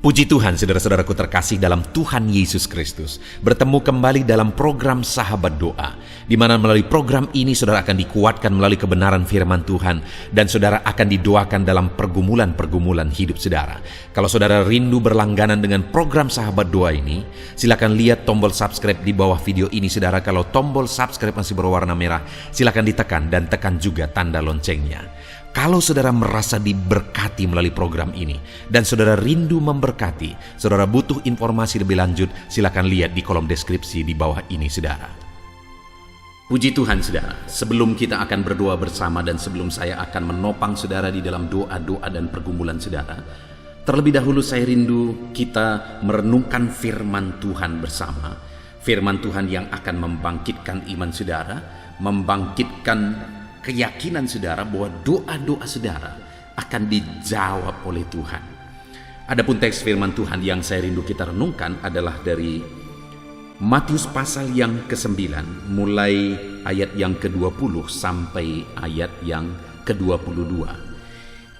Puji Tuhan, saudara-saudaraku terkasih dalam Tuhan Yesus Kristus. Bertemu kembali dalam program Sahabat Doa, di mana melalui program ini saudara akan dikuatkan melalui kebenaran firman Tuhan, dan saudara akan didoakan dalam pergumulan-pergumulan hidup saudara. Kalau saudara rindu berlangganan dengan program Sahabat Doa ini, silakan lihat tombol subscribe di bawah video ini saudara. Kalau tombol subscribe masih berwarna merah, silakan ditekan dan tekan juga tanda loncengnya. Kalau saudara merasa diberkati melalui program ini dan saudara rindu memberkati, saudara butuh informasi lebih lanjut, silakan lihat di kolom deskripsi di bawah ini saudara. Puji Tuhan saudara, sebelum kita akan berdoa bersama dan sebelum saya akan menopang saudara di dalam doa-doa dan pergumulan saudara, terlebih dahulu saya rindu kita merenungkan firman Tuhan bersama. Firman Tuhan yang akan membangkitkan iman saudara, membangkitkan keyakinan saudara bahwa doa-doa saudara akan dijawab oleh Tuhan. Adapun teks firman Tuhan yang saya rindu kita renungkan adalah dari Matius pasal yang ke-9, mulai ayat yang ke-20 sampai ayat yang ke-22,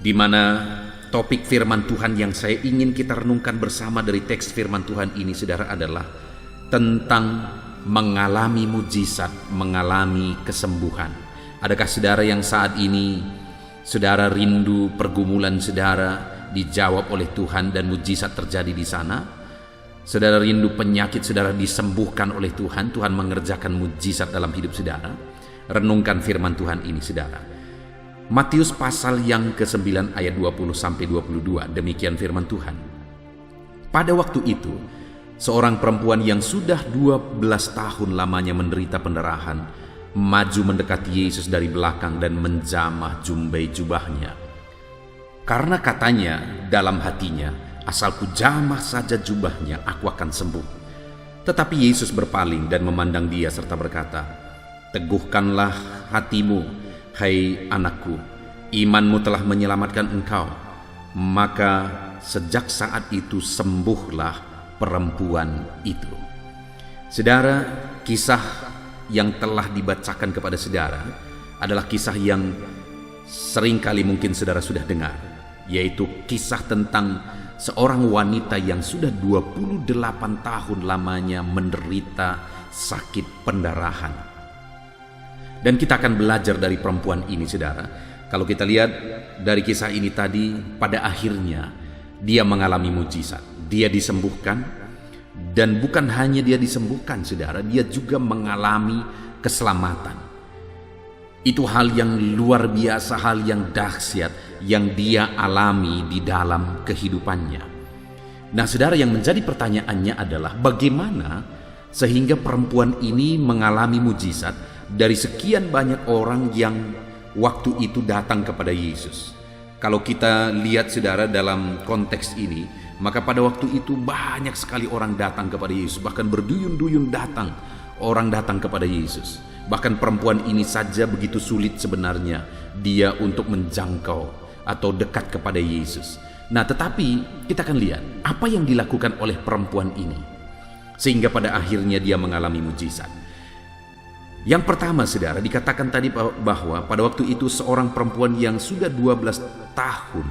di mana topik firman Tuhan yang saya ingin kita renungkan bersama dari teks firman Tuhan ini saudara adalah tentang mengalami mujizat, mengalami kesembuhan. Adakah saudara yang saat ini saudara rindu pergumulan saudara dijawab oleh Tuhan dan mujizat terjadi di sana? Saudara rindu penyakit saudara disembuhkan oleh Tuhan, Tuhan mengerjakan mujizat dalam hidup saudara? Renungkan firman Tuhan ini saudara. Matius pasal yang ke-9 ayat 20 sampai 22, demikian firman Tuhan. Pada waktu itu, seorang perempuan yang sudah 12 tahun lamanya menderita pendarahan maju mendekati Yesus dari belakang dan menjamah jumbai jubahnya. Karena katanya dalam hatinya, asalku jamah saja jubahnya, aku akan sembuh. Tetapi Yesus berpaling dan memandang dia serta berkata, teguhkanlah hatimu, hai anakku, imanmu telah menyelamatkan engkau. Maka sejak saat itu sembuhlah perempuan itu. Saudara, kisah yang telah dibacakan kepada saudara adalah kisah yang seringkali mungkin saudara sudah dengar, yaitu kisah tentang seorang wanita yang sudah 28 tahun lamanya menderita sakit pendarahan. Dan kita akan belajar dari perempuan ini saudara. Kalau kita lihat dari kisah ini tadi, pada akhirnya dia mengalami mujizat, dia disembuhkan. Dan bukan hanya dia disembuhkan saudara, dia juga mengalami keselamatan. Itu hal yang luar biasa, hal yang dahsyat yang dia alami di dalam kehidupannya. Nah saudara, yang menjadi pertanyaannya adalah bagaimana sehingga perempuan ini mengalami mujizat dari sekian banyak orang yang waktu itu datang kepada Yesus. Kalau kita lihat saudara dalam konteks ini, maka pada waktu itu banyak sekali orang datang kepada Yesus. Bahkan berduyun-duyun orang datang kepada Yesus. Bahkan perempuan ini saja begitu sulit sebenarnya dia untuk menjangkau atau dekat kepada Yesus. Nah tetapi kita akan lihat apa yang dilakukan oleh perempuan ini sehingga pada akhirnya dia mengalami mujizat. Yang pertama saudara, dikatakan tadi bahwa pada waktu itu seorang perempuan yang sudah 12 tahun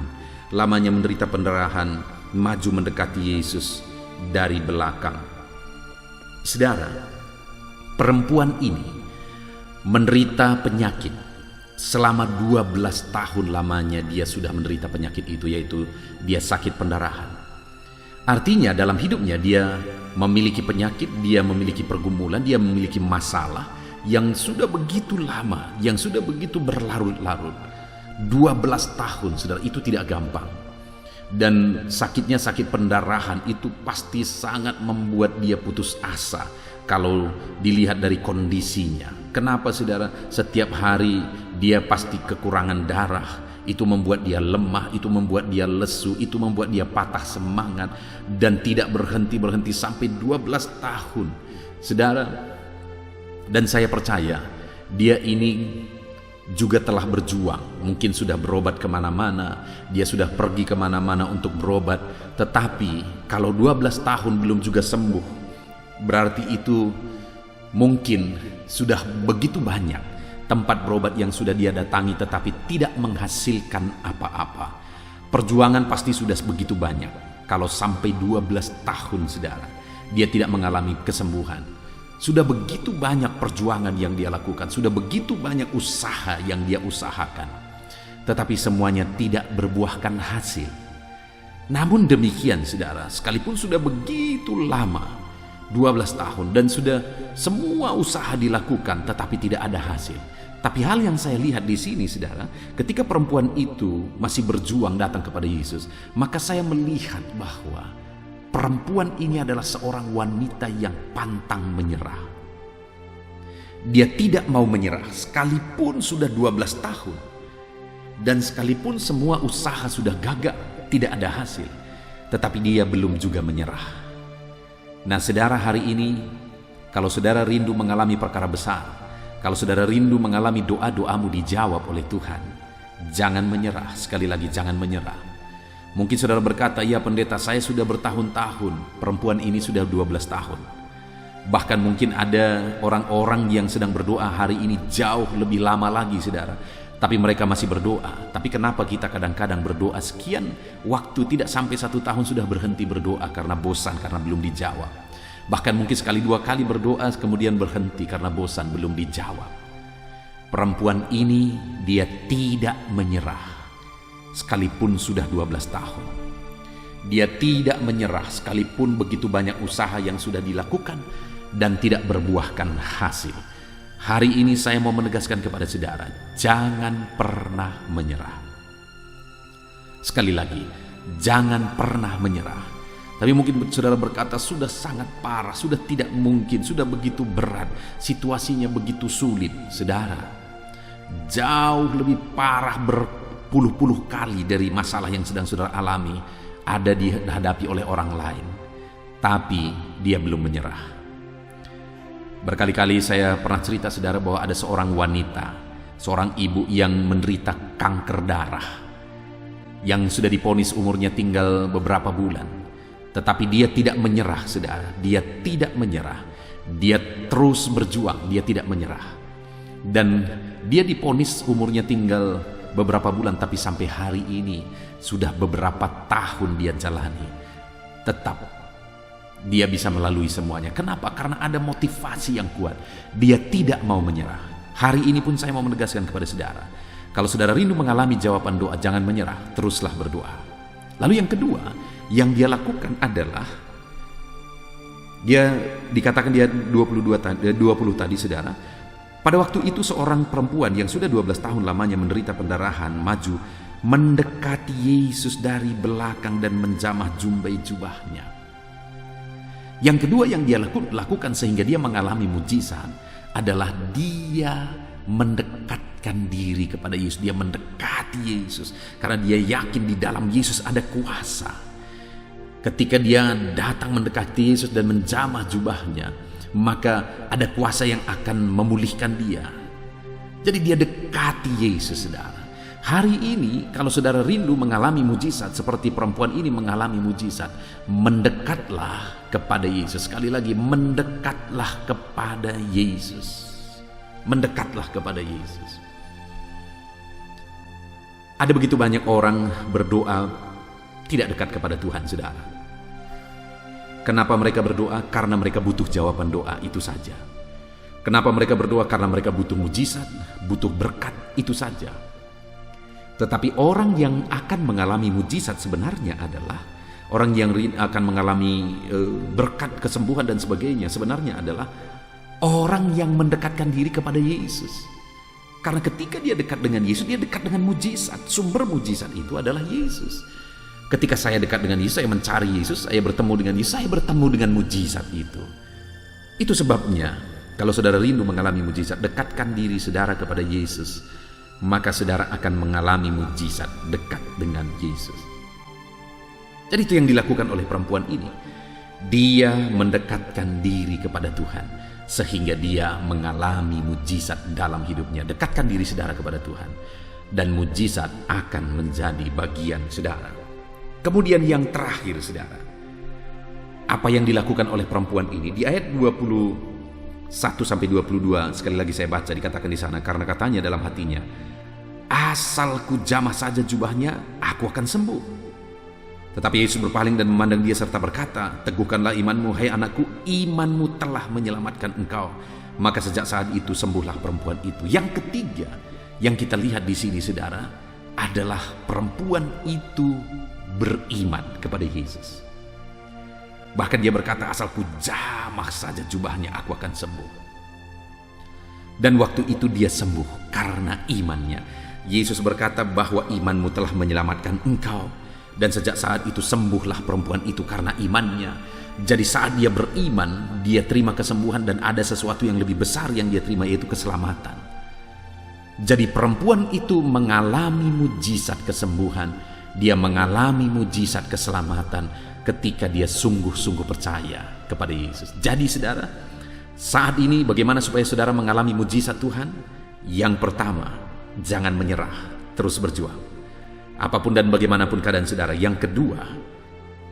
lamanya menderita pendarahan maju mendekati Yesus dari belakang. Saudara, perempuan ini menderita penyakit. Selama 12 tahun lamanya dia sudah menderita penyakit itu, yaitu dia sakit pendarahan. Artinya dalam hidupnya dia memiliki penyakit, dia memiliki pergumulan, dia memiliki masalah yang sudah begitu lama, yang sudah begitu berlarut-larut. 12 tahun saudara, itu tidak gampang. Dan sakitnya, sakit pendarahan itu pasti sangat membuat dia putus asa kalau dilihat dari kondisinya. Kenapa saudara? Setiap hari dia pasti kekurangan darah. Itu membuat dia lemah, itu membuat dia lesu, itu membuat dia patah semangat dan tidak berhenti-berhenti sampai 12 tahun. Saudara, dan saya percaya dia ini juga telah berjuang, mungkin sudah berobat kemana-mana, dia sudah pergi kemana-mana untuk berobat. Tetapi kalau 12 tahun belum juga sembuh, berarti itu mungkin sudah begitu banyak tempat berobat yang sudah dia datangi tetapi tidak menghasilkan apa-apa. Perjuangan pasti sudah begitu banyak. kalau sampai 12 tahun saudara, dia tidak mengalami kesembuhan. Sudah begitu banyak perjuangan yang dia lakukan, sudah begitu banyak usaha yang dia usahakan, tetapi semuanya tidak berbuahkan hasil. Namun demikian saudara, sekalipun sudah begitu lama, 12 tahun, dan sudah semua usaha dilakukan, tetapi tidak ada hasil. Tapi hal yang saya lihat di sini saudara, ketika perempuan itu masih berjuang datang kepada Yesus, maka saya melihat bahwa perempuan ini adalah seorang wanita yang pantang menyerah. Dia tidak mau menyerah sekalipun sudah 12 tahun. Dan sekalipun semua usaha sudah gagal, tidak ada hasil, tetapi dia belum juga menyerah. Nah saudara, hari ini kalau saudara rindu mengalami perkara besar, kalau saudara rindu mengalami doa-doamu dijawab oleh Tuhan, jangan menyerah. Sekali lagi, jangan menyerah. Mungkin saudara berkata, ya pendeta, saya sudah bertahun-tahun, perempuan ini sudah 12 tahun. Bahkan mungkin ada orang-orang yang sedang berdoa hari ini jauh lebih lama lagi saudara, tapi mereka masih berdoa. Tapi kenapa kita kadang-kadang berdoa sekian waktu, tidak sampai 1 tahun sudah berhenti berdoa karena bosan, karena belum dijawab. Bahkan mungkin sekali 2 kali berdoa kemudian berhenti karena bosan, belum dijawab. Perempuan ini dia tidak menyerah sekalipun sudah 12 tahun. Dia tidak menyerah sekalipun begitu banyak usaha yang sudah dilakukan dan tidak berbuahkan hasil. Hari ini saya mau menegaskan kepada saudara, jangan pernah menyerah. Sekali lagi, jangan pernah menyerah. Tapi mungkin saudara berkata, sudah sangat parah, sudah tidak mungkin, sudah begitu berat, situasinya begitu sulit. Saudara, jauh lebih parah berpuluh-puluh kali dari masalah yang sedang saudara alami ada dihadapi oleh orang lain. Tapi dia belum menyerah. Berkali-kali saya pernah cerita saudara bahwa ada seorang wanita, seorang ibu yang menderita kanker darah, yang sudah divonis umurnya tinggal beberapa bulan. Tetapi dia tidak menyerah saudara, dia tidak menyerah. Dia terus berjuang, dia tidak menyerah. Dan dia divonis umurnya tinggal beberapa bulan, tapi sampai hari ini sudah beberapa tahun dia jalani. Tetap dia bisa melalui semuanya. Kenapa? Karena ada motivasi yang kuat. Dia tidak mau menyerah. Hari ini pun saya mau menegaskan kepada saudara, kalau saudara rindu mengalami jawaban doa, jangan menyerah, teruslah berdoa. Lalu yang kedua yang dia lakukan adalah, dia dikatakan dia 20 tadi saudara. Pada waktu itu seorang perempuan yang sudah 12 tahun lamanya menderita pendarahan maju mendekati Yesus dari belakang dan menjamah jumbai jubahnya. Yang kedua yang dia lakukan sehingga dia mengalami mujizat adalah dia mendekatkan diri kepada Yesus. Dia mendekati Yesus karena dia yakin di dalam Yesus ada kuasa. Ketika dia datang mendekati Yesus dan menjamah jubahnya, maka ada kuasa yang akan memulihkan dia. Jadi dia dekati Yesus saudara. Hari ini kalau saudara rindu mengalami mujizat seperti perempuan ini mengalami mujizat, mendekatlah kepada Yesus. Sekali lagi, mendekatlah kepada Yesus. Mendekatlah kepada Yesus. Ada begitu banyak orang berdoa tidak dekat kepada Tuhan saudara. Kenapa mereka berdoa? Karena mereka butuh jawaban doa, itu saja. Kenapa mereka berdoa? Karena mereka butuh mujizat, butuh berkat, itu saja. Tetapi orang yang akan mengalami mujizat sebenarnya adalah orang yang akan mengalami berkat, kesembuhan dan sebagainya, sebenarnya adalah orang yang mendekatkan diri kepada Yesus. Karena ketika dia dekat dengan Yesus, dia dekat dengan mujizat. Sumber mujizat itu adalah Yesus. Ketika saya dekat dengan Yesus, saya mencari Yesus, saya bertemu dengan Yesus, saya bertemu dengan mujizat itu. Itu sebabnya, kalau saudara rindu mengalami mujizat, dekatkan diri saudara kepada Yesus, maka saudara akan mengalami mujizat dekat dengan Yesus. Jadi itu yang dilakukan oleh perempuan ini. Dia mendekatkan diri kepada Tuhan, sehingga dia mengalami mujizat dalam hidupnya. Dekatkan diri saudara kepada Tuhan, dan mujizat akan menjadi bagian saudara. Kemudian yang terakhir saudara, apa yang dilakukan oleh perempuan ini di ayat 21 sampai 22, sekali lagi saya baca, dikatakan di sana, karena katanya dalam hatinya, asal ku jamah saja jubahnya, aku akan sembuh. Tetapi Yesus berpaling dan memandang dia serta berkata, "Teguhkanlah imanmu, hai anakku, imanmu telah menyelamatkan engkau." Maka sejak saat itu sembuhlah perempuan itu. Yang ketiga yang kita lihat di sini, saudara, adalah perempuan itu beriman kepada Yesus. Bahkan dia berkata, "Asal ku jamah saja jubahnya, aku akan sembuh." Dan waktu itu dia sembuh karena imannya. Yesus berkata bahwa imanmu telah menyelamatkan engkau. Dan sejak saat itu sembuhlah perempuan itu karena imannya. Jadi saat dia beriman, dia terima kesembuhan, dan ada sesuatu yang lebih besar yang dia terima, yaitu keselamatan. Jadi perempuan itu mengalami mujizat kesembuhan, dia mengalami mujizat keselamatan ketika dia sungguh-sungguh percaya kepada Yesus. Jadi saudara, saat ini bagaimana supaya saudara mengalami mujizat Tuhan? Yang pertama, jangan menyerah, terus berjuang. Apapun dan bagaimanapun keadaan saudara. Yang kedua,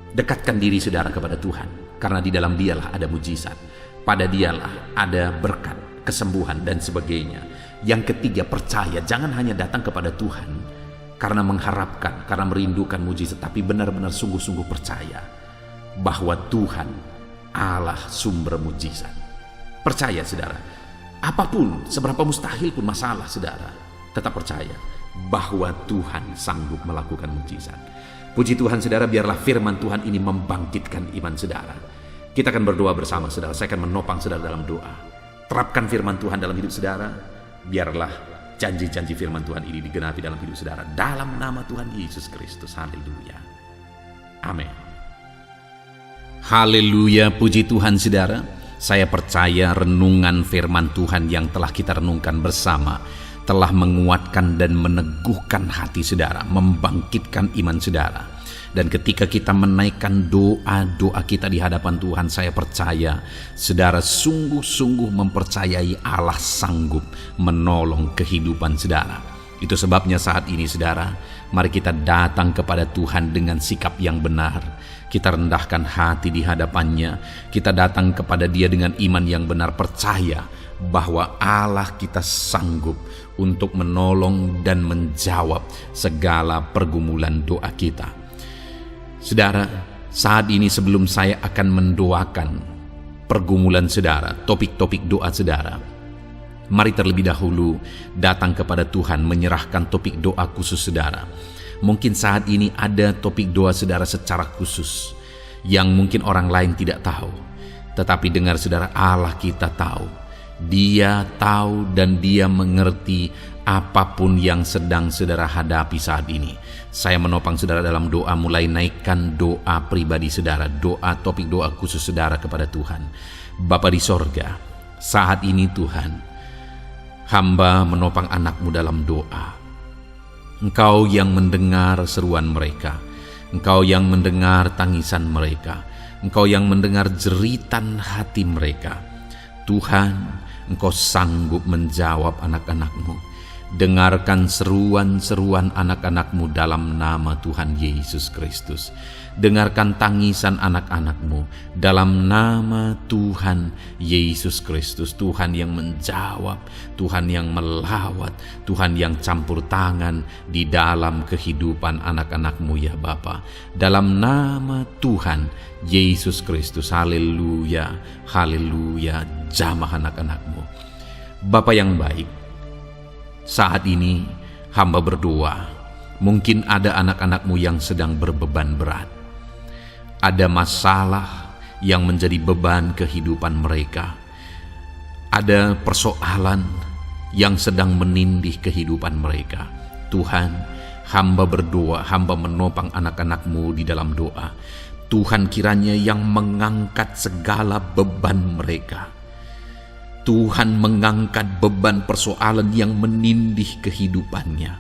dekatkan diri saudara kepada Tuhan, karena di dalam Dialah ada mujizat, pada Dialah ada berkat, kesembuhan, dan sebagainya. Yang ketiga, percaya. Jangan hanya datang kepada Tuhan karena mengharapkan, karena merindukan mujizat, tapi benar-benar sungguh-sungguh percaya bahwa Tuhan Allah sumber mujizat. Percaya saudara, apapun, seberapa mustahil pun masalah saudara, tetap percaya bahwa Tuhan sanggup melakukan mujizat. Puji Tuhan saudara, biarlah firman Tuhan ini membangkitkan iman saudara. Kita akan berdoa bersama saudara. Saya akan menopang saudara dalam doa. Terapkan firman Tuhan dalam hidup saudara. Biarlah janji-janji firman Tuhan ini digenapi dalam hidup saudara. Dalam nama Tuhan Yesus Kristus. Haleluya. Amin. Haleluya, puji Tuhan saudara. Saya percaya renungan firman Tuhan yang telah kita renungkan bersama telah menguatkan dan meneguhkan hati saudara, membangkitkan iman saudara. Dan ketika kita menaikkan doa-doa kita di hadapan Tuhan, saya percaya saudara sungguh-sungguh mempercayai Allah sanggup menolong kehidupan saudara. Itu sebabnya saat ini saudara, mari kita datang kepada Tuhan dengan sikap yang benar. Kita rendahkan hati di hadapannya. Kita datang kepada Dia dengan iman yang benar, percaya bahwa Allah kita sanggup untuk menolong dan menjawab segala pergumulan doa kita. Saudara, saat ini sebelum saya akan mendoakan pergumulan saudara, topik-topik doa saudara, mari terlebih dahulu datang kepada Tuhan menyerahkan topik doa khusus saudara. Mungkin saat ini ada topik doa saudara secara khusus yang mungkin orang lain tidak tahu. Tetapi dengar saudara, Allah kita tahu. Dia tahu dan Dia mengerti apapun yang sedang saudara hadapi saat ini. Saya menopang saudara dalam doa, mulai naikkan doa pribadi saudara, doa topik doa khusus saudara kepada Tuhan. Bapa di sorga, saat ini Tuhan, hamba menopang anakmu dalam doa. Engkau yang mendengar seruan mereka, Engkau yang mendengar tangisan mereka, Engkau yang mendengar jeritan hati mereka. Tuhan, Engkau sanggup menjawab anak-anak-mu. Dengarkan seruan-seruan anak-anak-mu dalam nama Tuhan Yesus Kristus. Dengarkan tangisan anak-anak-mu dalam nama Tuhan Yesus Kristus. Tuhan yang menjawab, Tuhan yang melawat, Tuhan yang campur tangan di dalam kehidupan anak-anak-mu ya Bapa. Dalam nama Tuhan Yesus Kristus. Haleluya, haleluya. Jamah anak-anak-mu. Bapa yang baik, saat ini hamba berdoa, mungkin ada anak-anak-mu yang sedang berbeban berat. Ada masalah yang menjadi beban kehidupan mereka. Ada persoalan yang sedang menindih kehidupan mereka. Tuhan, hamba berdoa, hamba menopang anak-anak-mu di dalam doa. Tuhan kiranya yang mengangkat segala beban mereka. Tuhan mengangkat beban persoalan yang menindih kehidupannya.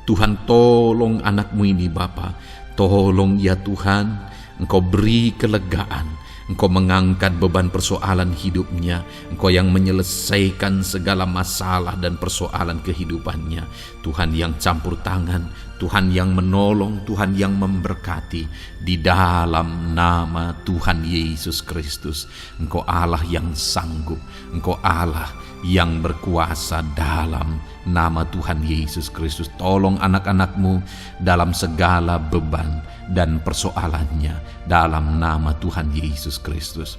Tuhan tolong anakmu ini Bapa. Tolong ya Tuhan, Engkau beri kelegaan. Engkau mengangkat beban persoalan hidupnya. Engkau yang menyelesaikan segala masalah dan persoalan kehidupannya. Tuhan yang campur tangan, Tuhan yang menolong, Tuhan yang memberkati. Di dalam nama Tuhan Yesus Kristus, Engkau Allah yang sanggup, Engkau Allah yang berkuasa. Dalam nama Tuhan Yesus Kristus, tolong anak-anakmu dalam segala beban, dan persoalannya dalam nama Tuhan Yesus Kristus.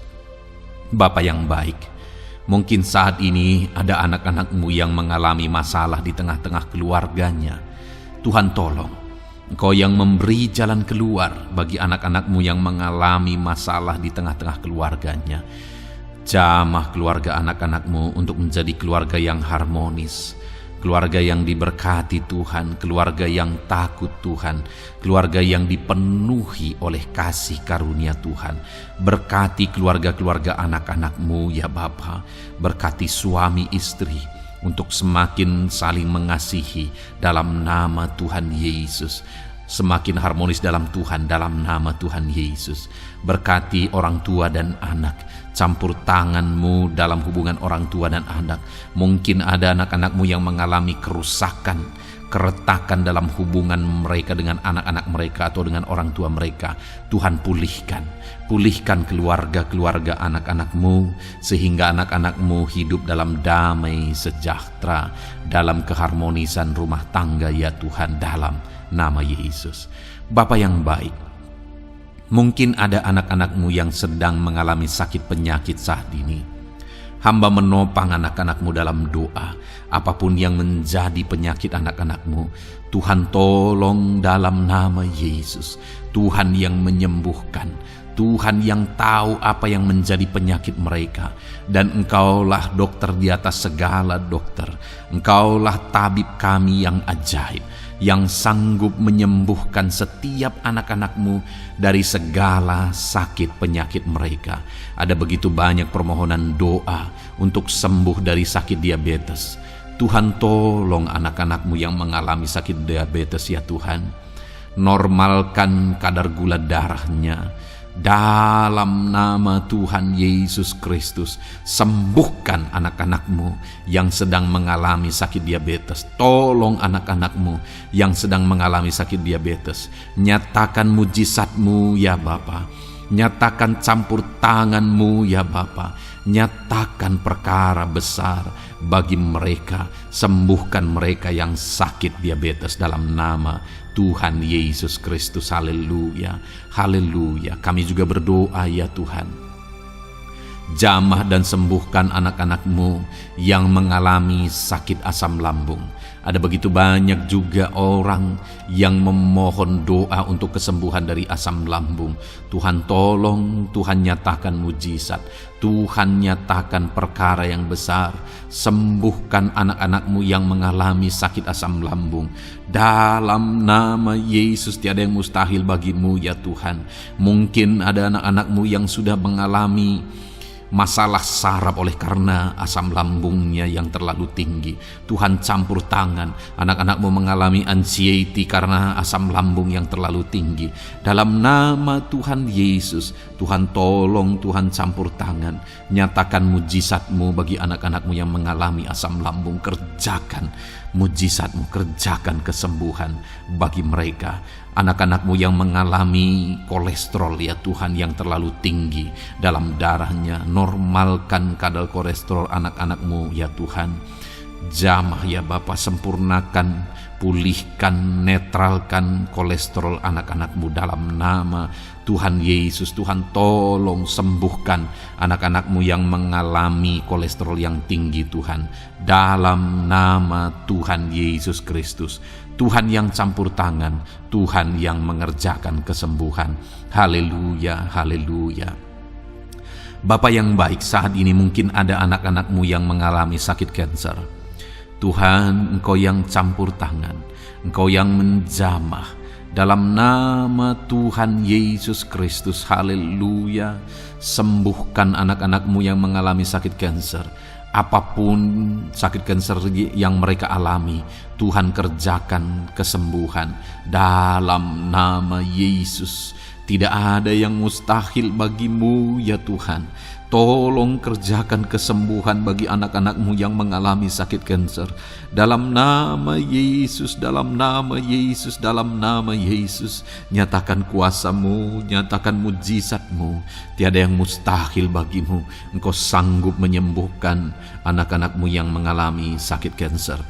Bapa yang baik, mungkin saat ini ada anak-anak-Mu yang mengalami masalah di tengah-tengah keluarganya. Tuhan tolong, Engkau yang memberi jalan keluar bagi anak-anak-Mu yang mengalami masalah di tengah-tengah keluarganya. Jamah keluarga anak-anak-Mu untuk menjadi keluarga yang harmonis, keluarga yang diberkati Tuhan, keluarga yang takut Tuhan, keluarga yang dipenuhi oleh kasih karunia Tuhan. Berkati keluarga-keluarga anak-anak-Mu ya Bapa, berkati suami istri untuk semakin saling mengasihi dalam nama Tuhan Yesus, semakin harmonis dalam Tuhan dalam nama Tuhan Yesus. Berkati orang tua dan anak, campur tangan-Mu dalam hubungan orang tua dan anak. Mungkin ada anak-anak-Mu yang mengalami kerusakan, keretakan dalam hubungan mereka dengan anak-anak mereka atau dengan orang tua mereka. Tuhan pulihkan keluarga-keluarga anak-anak-Mu, sehingga anak-anak-Mu hidup dalam damai sejahtera, dalam keharmonisan rumah tangga ya Tuhan, dalam nama Yesus. Bapa yang baik, mungkin ada anak-anak-Mu yang sedang mengalami sakit penyakit saat ini. Hamba menopang anak-anak-Mu dalam doa. Apapun yang menjadi penyakit anak-anak-Mu, Tuhan tolong dalam nama Yesus. Tuhan yang menyembuhkan, Tuhan yang tahu apa yang menjadi penyakit mereka. Dan Engkaulah dokter di atas segala dokter. Engkaulah tabib kami yang ajaib, yang sanggup menyembuhkan setiap anak-anak-Mu dari segala sakit penyakit mereka. Ada begitu banyak permohonan doa untuk sembuh dari sakit diabetes. Tuhan tolong anak-anak-Mu yang mengalami sakit diabetes ya Tuhan. Normalkan kadar gula darahnya. Dalam nama Tuhan Yesus Kristus, sembuhkan anak-anak-Mu yang sedang mengalami sakit diabetes. Tolong anak-anak-Mu yang sedang mengalami sakit diabetes. Nyatakan mujizat-Mu ya Bapa. Nyatakan campur tangan-Mu ya Bapa. Nyatakan perkara besar bagi mereka. Sembuhkan mereka yang sakit diabetes dalam nama Tuhan Yesus Kristus. Haleluya, haleluya. Kami juga berdoa ya Tuhan, jamah dan sembuhkan anak-anak-Mu yang mengalami sakit asam lambung. Ada begitu banyak juga orang yang memohon doa untuk kesembuhan dari asam lambung. Tuhan tolong, Tuhan nyatakan mujizat, Tuhan nyatakan perkara yang besar. Sembuhkan anak-anak-Mu yang mengalami sakit asam lambung. Dalam nama Yesus, tiada yang mustahil bagi-Mu ya Tuhan. Mungkin ada anak-anak-Mu yang sudah mengalami masalah saraf oleh karena asam lambungnya yang terlalu tinggi. Tuhan campur tangan. Anak-anak-Mu mengalami anxiety karena asam lambung yang terlalu tinggi. Dalam nama Tuhan Yesus, Tuhan tolong, Tuhan campur tangan. Nyatakan mujizat-Mu bagi anak-anak-Mu yang mengalami asam lambung. Kerjakan mujizat-Mu, kerjakan kesembuhan bagi mereka. Anak-anak-Mu yang mengalami kolesterol ya Tuhan yang terlalu tinggi dalam darahnya, normalkan kadar kolesterol anak-anak-Mu ya Tuhan. Jamah ya Bapa, sempurnakan, pulihkan, netralkan kolesterol anak-anak-Mu dalam nama Tuhan Yesus. Tuhan tolong sembuhkan anak-anak-Mu yang mengalami kolesterol yang tinggi Tuhan, dalam nama Tuhan Yesus Kristus. Tuhan yang campur tangan, Tuhan yang mengerjakan kesembuhan. Haleluya, haleluya. Bapa yang baik, saat ini mungkin ada anak-anak-Mu yang mengalami sakit kanker. Tuhan, Engkau yang campur tangan, Engkau yang menjamah. Dalam nama Tuhan Yesus Kristus, haleluya. Sembuhkan anak-anak-Mu yang mengalami sakit kanker. Apapun sakit kanker yang mereka alami, Tuhan kerjakan kesembuhan dalam nama Yesus. Tidak ada yang mustahil bagi-Mu ya Tuhan. Tolong kerjakan kesembuhan bagi anak-anak-Mu yang mengalami sakit kanker. Dalam nama Yesus, dalam nama Yesus, dalam nama Yesus. Nyatakan kuasa-Mu, nyatakan mujizat-Mu. Tiada yang mustahil bagi-Mu. Engkau sanggup menyembuhkan anak-anak-Mu yang mengalami sakit kanker.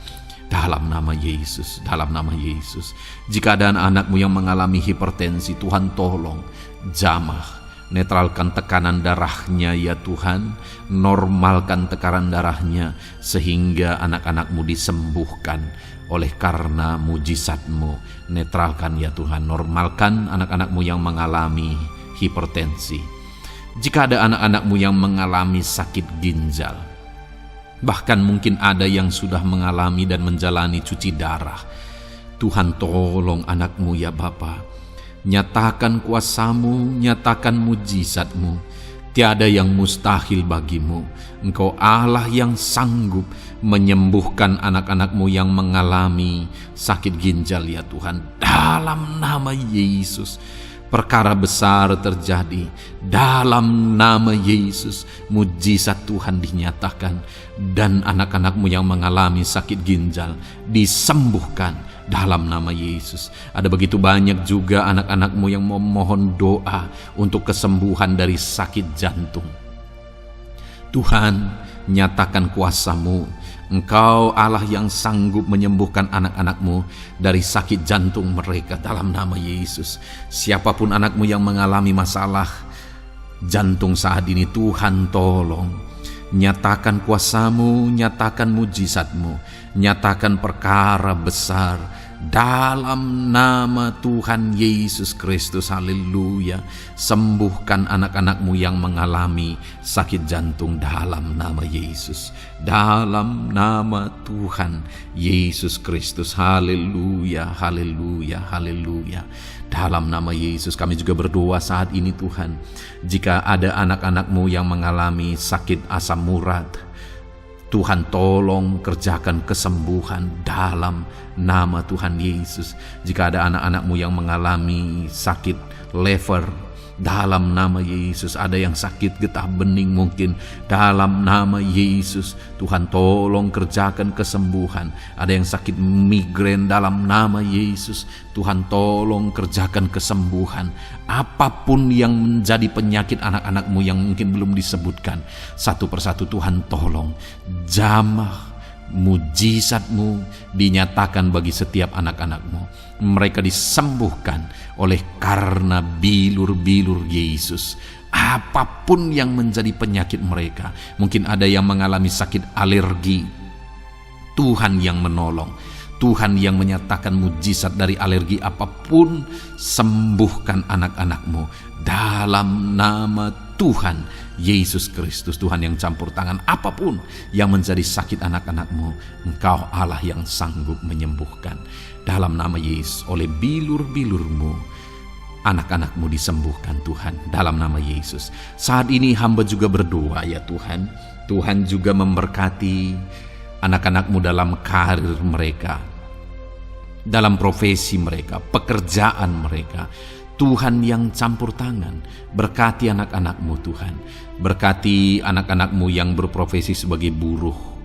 dalam nama Yesus, dalam nama Yesus. Jika ada anak-anakmu yang mengalami hipertensi, Tuhan tolong jamah, netralkan tekanan darahnya ya Tuhan, normalkan tekanan darahnya sehingga anak-anakmu disembuhkan oleh karena mujizat-Mu. Netralkan ya Tuhan, normalkan anak-anakmu yang mengalami hipertensi. Jika ada anak-anakmu yang mengalami sakit ginjal, bahkan mungkin ada yang sudah mengalami dan menjalani cuci darah, Tuhan tolong anakmu ya Bapa. Nyatakan kuasa-Mu, nyatakan mujizat-Mu. Tiada yang mustahil bagimu. Engkau Allah yang sanggup menyembuhkan anak-anak-Mu yang mengalami sakit ginjal ya Tuhan. Dalam nama Yesus, perkara besar terjadi. Dalam nama Yesus, mujizat Tuhan dinyatakan. Dan anak-anak-Mu yang mengalami sakit ginjal disembuhkan dalam nama Yesus. Ada begitu banyak juga anak-anak-Mu yang memohon doa untuk kesembuhan dari sakit jantung. Tuhan, nyatakan kuasa-Mu. Engkau Allah yang sanggup menyembuhkan anak-anak-Mu dari sakit jantung mereka dalam nama Yesus. Siapapun anak-Mu yang mengalami masalah jantung saat ini, Tuhan tolong. Nyatakan kuasa-Mu, nyatakan mujizat-Mu, nyatakan perkara besar dalam nama Tuhan Yesus Kristus. Haleluya. Sembuhkan anak-anak-Mu yang mengalami sakit jantung dalam nama Yesus, dalam nama Tuhan Yesus Kristus. Haleluya, haleluya, haleluya. Dalam nama Yesus kami juga berdoa saat ini Tuhan, jika ada anak-anak-Mu yang mengalami sakit asam urat, Tuhan tolong kerjakan kesembuhan dalam nama Tuhan Yesus. Jika ada anak-anak-Mu yang mengalami sakit liver, dalam nama Yesus. Ada yang sakit getah bening mungkin, dalam nama Yesus Tuhan tolong kerjakan kesembuhan. Ada yang sakit migrain, dalam nama Yesus Tuhan tolong kerjakan kesembuhan. Apapun yang menjadi penyakit anak-anak-Mu yang mungkin belum disebutkan, satu persatu Tuhan tolong jamah mujizat-Mu dinyatakan bagi setiap anak-anak-Mu. Mereka disembuhkan oleh karena bilur-bilur Yesus. Apapun yang menjadi penyakit mereka, mungkin ada yang mengalami sakit alergi, Tuhan yang menolong, Tuhan yang menyatakan mujizat dari alergi apapun. Sembuhkan anak-anak-Mu dalam nama Tuhan Yesus Kristus. Tuhan yang campur tangan apapun yang menjadi sakit anak-anak-Mu, Engkau Allah yang sanggup menyembuhkan. Dalam nama Yesus, oleh bilur-bilur-Mu anak-anak-Mu disembuhkan Tuhan, dalam nama Yesus. Saat ini hamba juga berdoa ya Tuhan, Tuhan juga memberkati anak-anak-Mu dalam karir mereka, dalam profesi mereka, pekerjaan mereka. Tuhan yang campur tangan, berkati anak-anak-Mu Tuhan. Berkati anak-anak-Mu yang berprofesi sebagai buruh,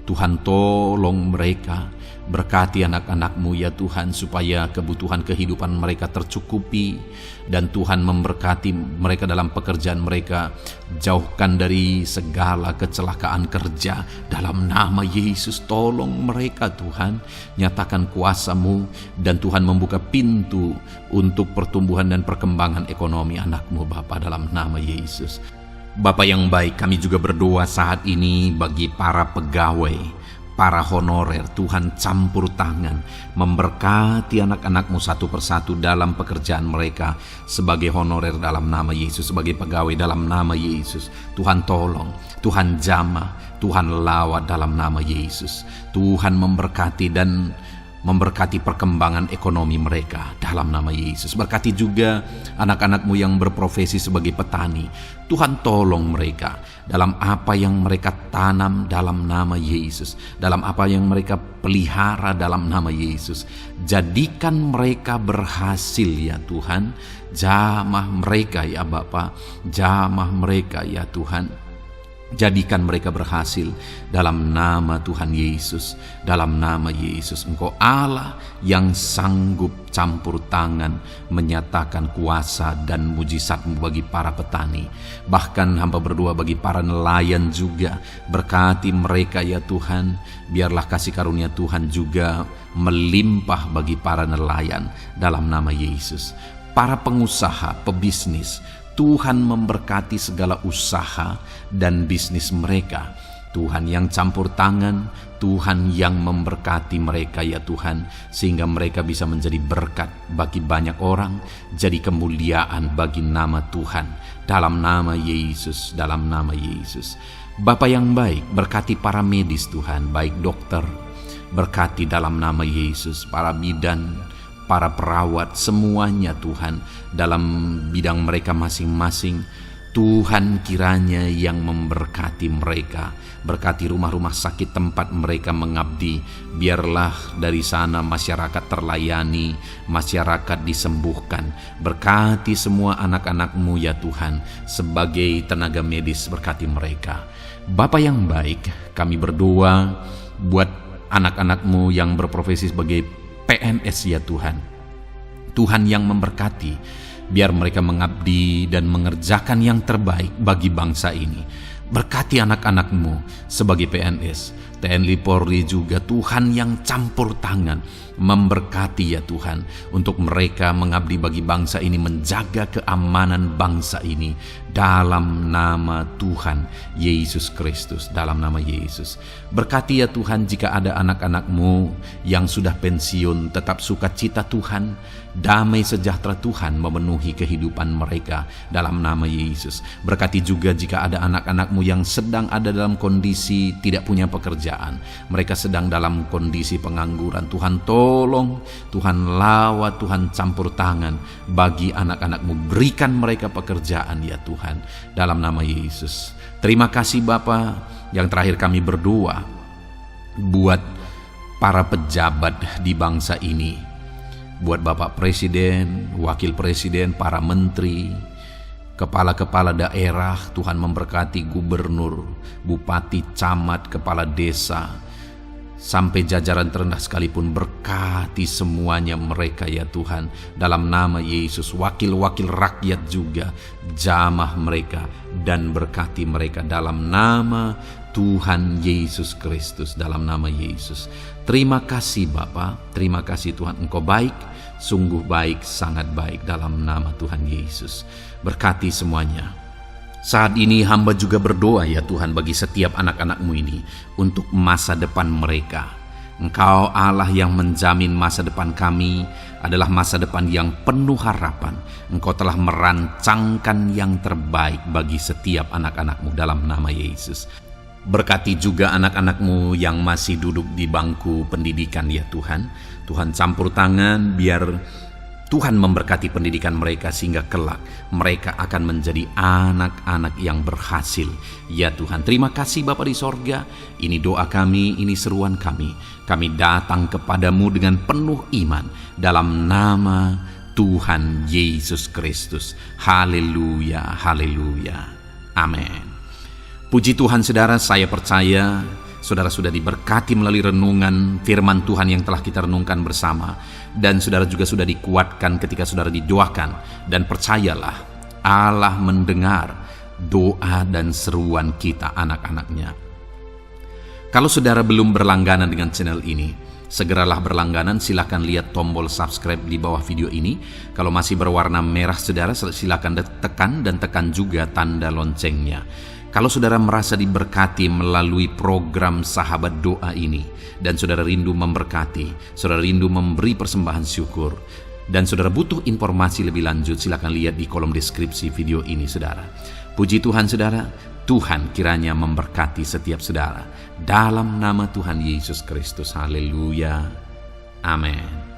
Tuhan tolong mereka. Berkati anak-anak-Mu ya Tuhan, supaya kebutuhan kehidupan mereka tercukupi. Dan Tuhan memberkati mereka dalam pekerjaan mereka. Jauhkan dari segala kecelakaan kerja dalam nama Yesus. Tolong mereka Tuhan, nyatakan kuasa-Mu. Dan Tuhan membuka pintu untuk pertumbuhan dan perkembangan ekonomi anak-Mu Bapa, dalam nama Yesus. Bapa yang baik, kami juga berdoa saat ini bagi para pegawai, para honorer. Tuhan campur tangan, memberkati anak-anak-Mu satu persatu dalam pekerjaan mereka sebagai honorer dalam nama Yesus, sebagai pegawai dalam nama Yesus. Tuhan tolong, Tuhan jamah, Tuhan lawat dalam nama Yesus. Tuhan memberkati dan memberkati perkembangan ekonomi mereka dalam nama Yesus. Berkati juga anak-anak-Mu yang berprofesi sebagai petani. Tuhan tolong mereka dalam apa yang mereka tanam dalam nama Yesus, dalam apa yang mereka pelihara dalam nama Yesus. Jadikan mereka berhasil ya Tuhan. Jamah mereka ya Bapa, jamah mereka ya Tuhan. Jadikan mereka berhasil dalam nama Tuhan Yesus. Dalam nama Yesus, Engkau Allah yang sanggup campur tangan menyatakan kuasa dan mujizat-Mu bagi para petani. Bahkan hamba berdoa bagi para nelayan juga. Berkati mereka ya Tuhan. Biarlah kasih karunia Tuhan juga melimpah bagi para nelayan dalam nama Yesus. Para pengusaha, pebisnis, Tuhan memberkati segala usaha dan bisnis mereka. Tuhan yang campur tangan, Tuhan yang memberkati mereka ya Tuhan, sehingga mereka bisa menjadi berkat bagi banyak orang, jadi kemuliaan bagi nama Tuhan. Dalam nama Yesus, dalam nama Yesus. Bapa yang baik, berkati para medis Tuhan, baik dokter, berkati dalam nama Yesus, para bidan, para perawat, semuanya Tuhan, dalam bidang mereka masing-masing. Tuhan kiranya yang memberkati mereka. Berkati rumah-rumah sakit tempat mereka mengabdi. Biarlah dari sana masyarakat terlayani, masyarakat disembuhkan. Berkati semua anak-anak-Mu ya Tuhan, sebagai tenaga medis, berkati mereka. Bapa yang baik, kami berdoa buat anak-anak-Mu yang berprofesi sebagai PNS ya Tuhan. Tuhan yang memberkati, biar mereka mengabdi dan mengerjakan yang terbaik bagi bangsa ini. Berkati anak-anak-Mu sebagai PNS, TNI Polri juga, Tuhan yang campur tangan memberkati ya Tuhan, untuk mereka mengabdi bagi bangsa ini, menjaga keamanan bangsa ini dalam nama Tuhan Yesus Kristus, dalam nama Yesus. Berkati ya Tuhan jika ada anak-anak-Mu yang sudah pensiun, tetap sukacita Tuhan, damai sejahtera Tuhan memenuhi kehidupan mereka dalam nama Yesus. Berkati juga jika ada anak-anak-Mu yang sedang ada dalam kondisi tidak punya pekerjaan, mereka sedang dalam kondisi pengangguran. Tuhan tolong, Tuhan lawat, Tuhan campur tangan bagi anak-anak-Mu, berikan mereka pekerjaan ya Tuhan, dalam nama Yesus. Terima kasih Bapa. Yang terakhir kami berdoa buat para pejabat di bangsa ini, buat Bapak Presiden, Wakil Presiden, para menteri, kepala-kepala daerah. Tuhan memberkati gubernur, bupati, camat, kepala desa, sampai jajaran terendah sekalipun. Berkati semuanya mereka ya Tuhan, dalam nama Yesus. Wakil-wakil rakyat juga, jamah mereka, dan berkati mereka dalam nama Tuhan Yesus Kristus, dalam nama Yesus. Terima kasih Bapa, terima kasih Tuhan, Engkau baik, sungguh baik, sangat baik, dalam nama Tuhan Yesus. Berkati semuanya. Saat ini hamba juga berdoa ya Tuhan bagi setiap anak-anak-Mu ini, untuk masa depan mereka. Engkau Allah yang menjamin masa depan kami adalah masa depan yang penuh harapan. Engkau telah merancangkan yang terbaik bagi setiap anak-anak-Mu dalam nama Yesus. Berkati juga anak-anak-Mu yang masih duduk di bangku pendidikan ya Tuhan. Tuhan campur tangan, biar Tuhan memberkati pendidikan mereka, sehingga kelak mereka akan menjadi anak-anak yang berhasil ya Tuhan. Terima kasih Bapa di sorga. Ini doa kami, ini seruan kami. Kami datang kepadamu dengan penuh iman dalam nama Tuhan Yesus Kristus. Haleluya, haleluya, amin. Puji Tuhan saudara, saya percaya saudara sudah diberkati melalui renungan firman Tuhan yang telah kita renungkan bersama. Dan saudara juga sudah dikuatkan ketika saudara didoakan. Dan percayalah, Allah mendengar doa dan seruan kita, anak-anaknya. Kalau saudara belum berlangganan dengan channel ini, segeralah berlangganan. Silakan lihat tombol subscribe di bawah video ini. Kalau masih berwarna merah saudara, silakan tekan, dan tekan juga tanda loncengnya. Kalau saudara merasa diberkati melalui program Sahabat Doa ini, dan saudara rindu memberkati, saudara rindu memberi persembahan syukur, dan saudara butuh informasi lebih lanjut, silakan lihat di kolom deskripsi video ini saudara. Puji Tuhan saudara, Tuhan kiranya memberkati setiap saudara. Dalam nama Tuhan Yesus Kristus, haleluya, amin.